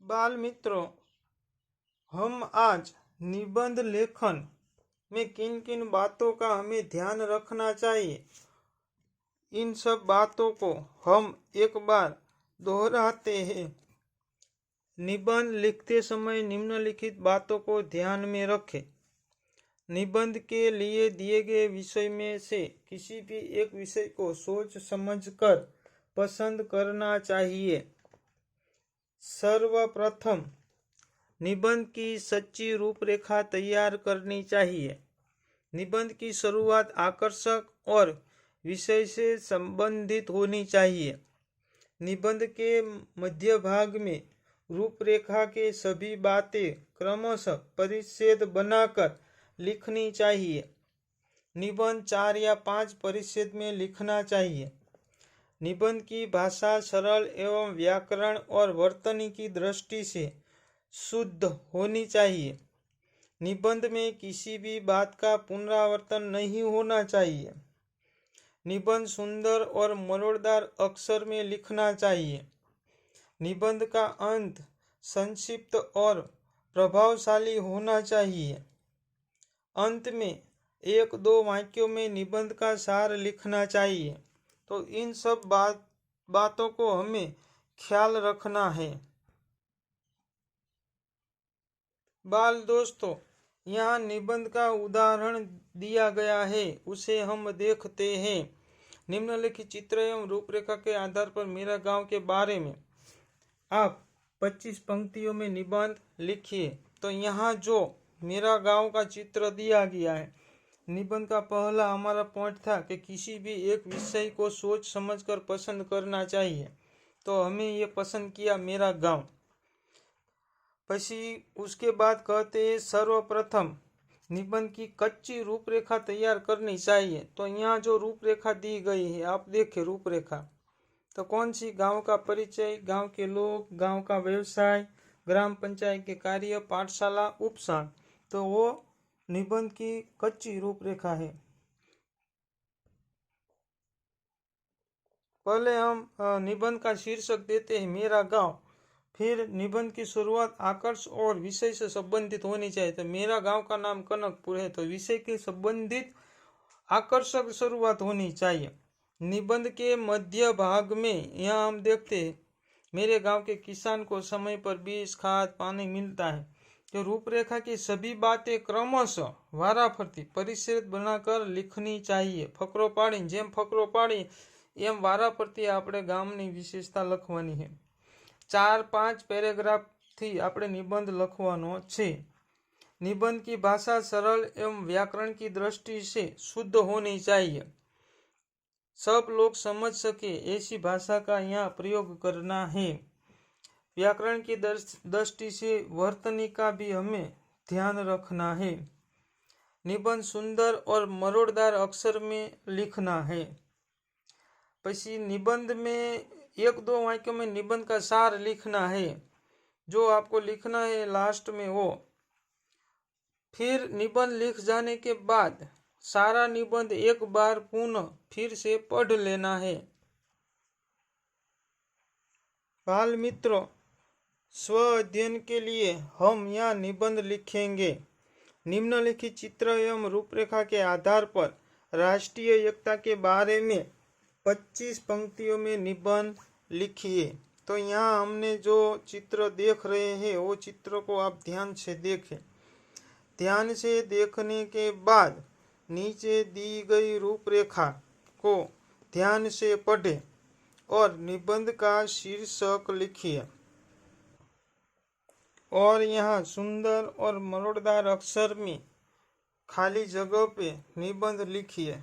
बाल मित्रों, हम आज निबंध लेखन में किन किन बातों का हमें ध्यान रखना चाहिए, इन सब बातों को हम एक बार दोहराते हैं। निबंध लिखते समय निम्नलिखित बातों को ध्यान में रखें। निबंध के लिए दिए गए विषय में से किसी भी एक विषय को सोच समझकर पसंद करना चाहिए। सर्वप्रथम निबंध की सच्ची रूपरेखा तैयार करनी चाहिए। निबंध की शुरुआत आकर्षक और विषय से संबंधित होनी चाहिए। निबंध के मध्य भाग में रूपरेखा के सभी बातें क्रमशः परिच्छेद बनाकर लिखनी चाहिए। निबंध 4 या 5 परिच्छेद में लिखना चाहिए। निबंध की भाषा सरल एवं व्याकरण और वर्तनी की दृष्टि से शुद्ध होनी चाहिए। निबंध में किसी भी बात का पुनरावर्तन नहीं होना चाहिए। निबंध सुंदर और मरोड़दार अक्षर में लिखना चाहिए। निबंध का अंत संक्षिप्त और प्रभावशाली होना चाहिए। अंत में 1-2 वाक्यों में निबंध का सार लिखना चाहिए। तो इन सब बातों को हमें ख्याल रखना है। बाल दोस्तों, यहाँ निबंध का उदाहरण दिया गया है, उसे हम देखते हैं। निम्नलिखित चित्र एवं रूपरेखा के आधार पर मेरा गांव के बारे में आप 25 पंक्तियों में निबंध लिखिए। तो यहाँ जो मेरा गांव का चित्र दिया गया है, निबंध का पहला हमारा पॉइंट था कि किसी भी एक विषय को सोच समझकर पसंद करना चाहिए। तो हमें ये पसंद किया मेरा गांव। पसी उसके बाद कहते हैं सर्वप्रथम निबंध की कच्ची रूपरेखा तैयार करनी चाहिए। तो यहाँ जो रूपरेखा दी गई है, आप देखें रूपरेखा, तो कौन सी? गांव का परिचय, गांव के लोग, गांव का व्यवसाय, ग्राम पंचायत के कार्य, पाठशाला, उपशाखा। तो वो निबंध की कच्ची रूपरेखा है। पहले हम निबंध का शीर्षक देते हैं मेरा गांव। फिर निबंध की शुरुआत आकर्षक और विषय से संबंधित होनी चाहिए। तो मेरा गांव का नाम कनकपुर है, तो विषय के संबंधित आकर्षक शुरुआत होनी चाहिए। निबंध के मध्य भाग में यहाँ हम देखते हैं मेरे गांव के किसान को समय पर बीज, खाद, पानी मिलता है। तो रूपरेखा की सभी बातें क्रमशः वाराफरती परिच्छेद बनाकर लिखनी चाहिए। फकरो पाड़ी जेम फकरो पाड़ी एम वाराफरती આપણે ગામની વિશેષતા લખવાની છે। 4-5 પેરેગ્રાફ थी આપણે નિબંધ લખવાનો છે। निबंध की भाषा सरल एवं व्याकरण की दृष्टि से शुद्ध होनी चाहिए। सब लोग समझ सके ऐसी भाषा का यहाँ प्रयोग करना है। व्याकरण की दृष्टि से वर्तनी का भी हमें ध्यान रखना है। निबंध सुंदर और मरोड़दार अक्षर में लिखना है। पसी निबंध में 1-2 वाक्यों में निबंध का सार लिखना है, जो आपको लिखना है लास्ट में वो। फिर निबंध लिख जाने के बाद सारा निबंध एक बार पुनः फिर से पढ़ लेना है। बाल मित्रों, स्व अध्ययन के लिए हम यहाँ निबंध लिखेंगे। निम्नलिखित चित्र एवं रूपरेखा के आधार पर राष्ट्रीय एकता के बारे में 25 पंक्तियों में निबंध लिखिए। तो यहाँ हमने जो चित्र देख रहे हैं वो चित्र को आप ध्यान से देखें। ध्यान से देखने के बाद नीचे दी गई रूपरेखा को ध्यान से पढ़ें और निबंध का शीर्षक लिखिए। और यहाँ सुंदर और मरोड़दार अक्षर में खाली जगह पे निबंध लिखिए।